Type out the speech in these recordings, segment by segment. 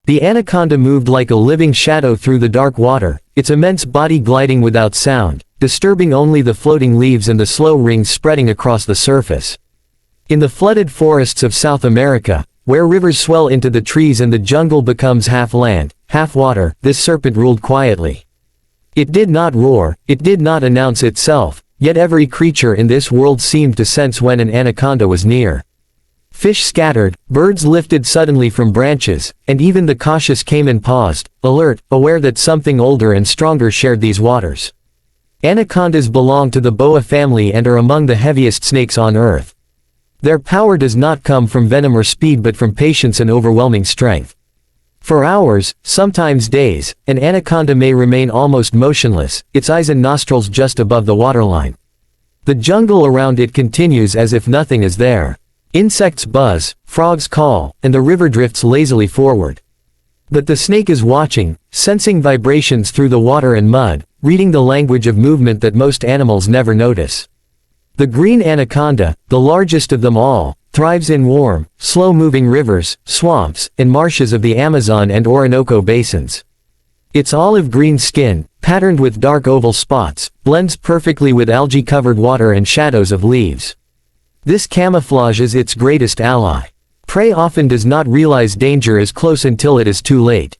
The anaconda moved like a living shadow through the dark water, its immense body gliding without sound, disturbing only the floating leaves and the slow rings spreading across the surface. In the flooded forests of South America, where rivers swell into the trees and the jungle becomes half land, half water, this serpent ruled quietly. It did not roar, it did not announce itself, yet every creature in this world seemed to sense when an anaconda was near. Fish scattered, birds lifted suddenly from branches, and even the cautious caiman paused, alert, aware that something older and stronger shared these waters. Anacondas belong to the boa family and are among the heaviest snakes on earth. Their power does not come from venom or speed but from patience and overwhelming strength. For hours, sometimes days, an anaconda may remain almost motionless, its eyes and nostrils just above the waterline. The jungle around it continues as if nothing is there. Insects buzz, frogs call, and the river drifts lazily forward. But the snake is watching, sensing vibrations through the water and mud, reading the language of movement that most animals never notice. The green anaconda, the largest of them all, thrives in warm, slow-moving rivers, swamps, and marshes of the Amazon and Orinoco basins. Its olive-green skin, patterned with dark oval spots, blends perfectly with algae-covered water and shadows of leaves. This camouflage is its greatest ally. Prey often does not realize danger is close until it is too late.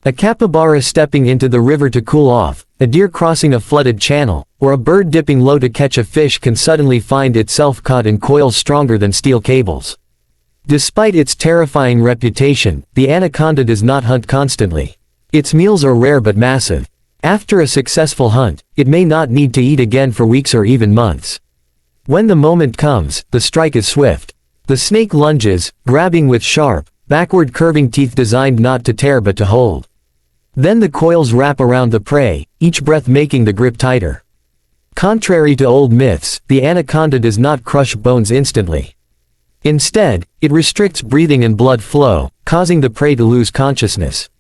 A capybara stepping into the river to cool off, a deer crossing a flooded channel, or a bird dipping low to catch a fish can suddenly find itself caught in coils stronger than steel cables. Despite its terrifying reputation, the anaconda does not hunt constantly. Its meals are rare but massive. After a successful hunt, it may not need to eat again for weeks or even months. When the moment comes, the strike is swift. The snake lunges, grabbing with sharp, backward curving teeth designed not to tear but to hold. Then the coils wrap around the prey, each breath making the grip tighter. Contrary to old myths, the anaconda does not crush bones instantly. Instead, it restricts breathing and blood flow, causing the prey to lose consciousness.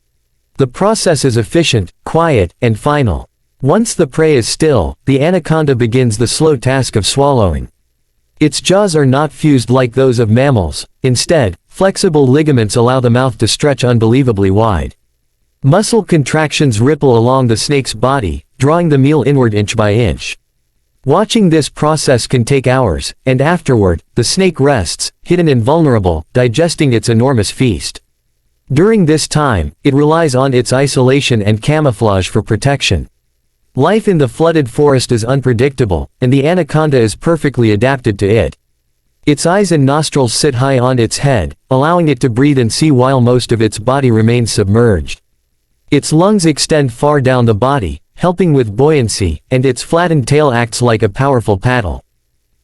The process is efficient, quiet, and final. Once the prey is still, the anaconda begins the slow task of swallowing. Its jaws are not fused like those of mammals, instead, flexible ligaments allow the mouth to stretch unbelievably wide. Muscle contractions ripple along the snake's body, drawing the meal inward inch by inch. Watching this process can take hours, and afterward, the snake rests, hidden and vulnerable, digesting its enormous feast. During this time, it relies on its isolation and camouflage for protection. Life in the flooded forest is unpredictable, and the anaconda is perfectly adapted to it. Its eyes and nostrils sit high on its head, allowing it to breathe and see while most of its body remains submerged. Its lungs extend far down the body, helping with buoyancy, and its flattened tail acts like a powerful paddle.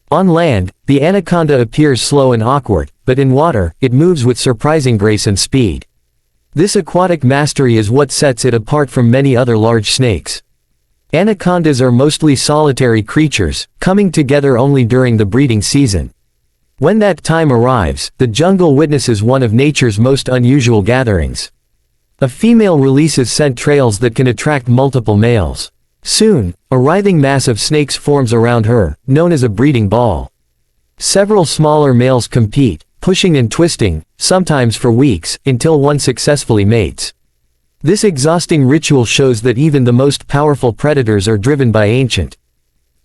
On land, the anaconda appears slow and awkward, but in water, it moves with surprising grace and speed. This aquatic mastery is what sets it apart from many other large snakes. Anacondas are mostly solitary creatures, coming together only during the breeding season. When that time arrives, the jungle witnesses one of nature's most unusual gatherings. A female releases scent trails that can attract multiple males. Soon, a writhing mass of snakes forms around her, known as a breeding ball. Several smaller males compete, pushing and twisting, sometimes for weeks, until one successfully mates. This exhausting ritual shows that even the most powerful predators are driven by ancient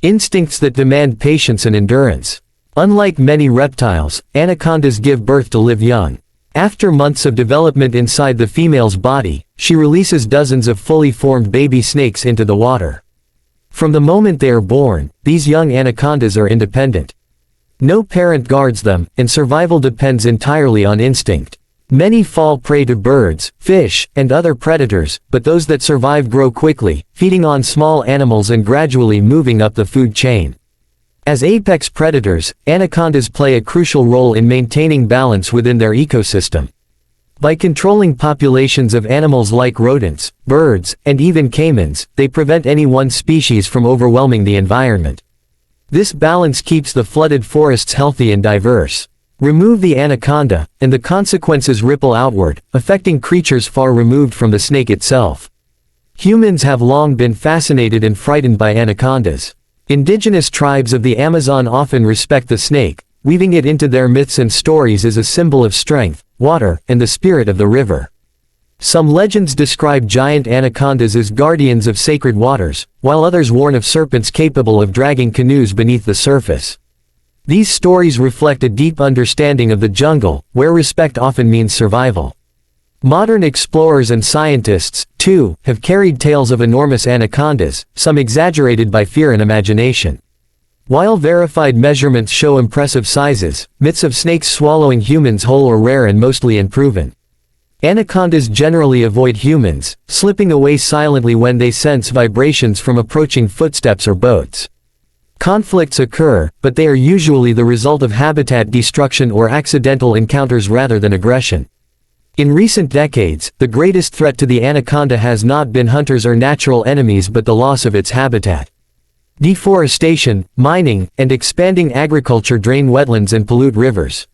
instincts that demand patience and endurance. Unlike many reptiles, anacondas give birth to live young. After months of development inside the female's body, she releases dozens of fully formed baby snakes into the water. From the moment they are born, these young anacondas are independent. No parent guards them, and survival depends entirely on instinct. Many fall prey to birds, fish, and other predators, but those that survive grow quickly, feeding on small animals and gradually moving up the food chain. As apex predators, anacondas play a crucial role in maintaining balance within their ecosystem. By controlling populations of animals like rodents, birds, and even caimans, they prevent any one species from overwhelming the environment. This balance keeps the flooded forests healthy and diverse. Remove the anaconda, and the consequences ripple outward, affecting creatures far removed from the snake itself. Humans have long been fascinated and frightened by anacondas. Indigenous tribes of the Amazon often respect the snake, weaving it into their myths and stories as a symbol of strength, water, and the spirit of the river. Some legends describe giant anacondas as guardians of sacred waters, while others warn of serpents capable of dragging canoes beneath the surface. These stories reflect a deep understanding of the jungle, where respect often means survival. Modern explorers and scientists, too, have carried tales of enormous anacondas, some exaggerated by fear and imagination. While verified measurements show impressive sizes, myths of snakes swallowing humans whole are rare and mostly unproven. Anacondas generally avoid humans, slipping away silently when they sense vibrations from approaching footsteps or boats. Conflicts occur, but they are usually the result of habitat destruction or accidental encounters rather than aggression. In recent decades, the greatest threat to the anaconda has not been hunters or natural enemies but the loss of its habitat. Deforestation, mining, and expanding agriculture drain wetlands and pollute rivers.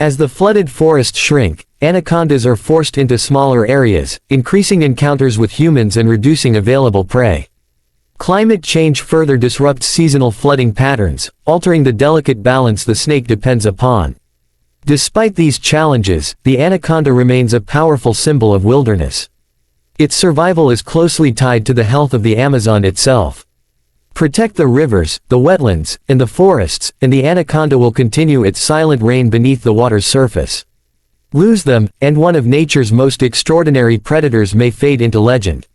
As the flooded forests shrink, anacondas are forced into smaller areas, increasing encounters with humans and reducing available prey. Climate change further disrupts seasonal flooding patterns, altering the delicate balance the snake depends upon. Despite these challenges, the anaconda remains a powerful symbol of wilderness. Its survival is closely tied to the health of the Amazon itself. Protect the rivers, the wetlands, and the forests, and the anaconda will continue its silent reign beneath the water's surface. Lose them, and one of nature's most extraordinary predators may fade into legend.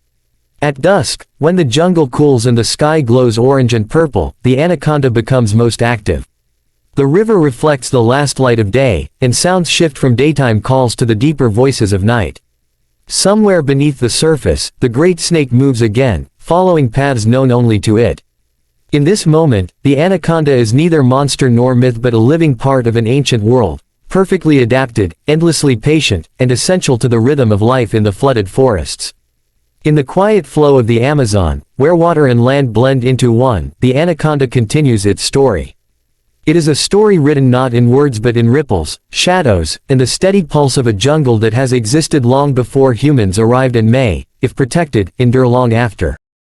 At dusk, when the jungle cools and the sky glows orange and purple, the anaconda becomes most active. The river reflects the last light of day, and sounds shift from daytime calls to the deeper voices of night. Somewhere beneath the surface, the great snake moves again, following paths known only to it. In this moment, the anaconda is neither monster nor myth but a living part of an ancient world, perfectly adapted, endlessly patient, and essential to the rhythm of life in the flooded forests. In the quiet flow of the Amazon, where water and land blend into one, the anaconda continues its story. It is a story written not in words but in ripples, shadows, and the steady pulse of a jungle that has existed long before humans arrived and may, if protected, endure long after.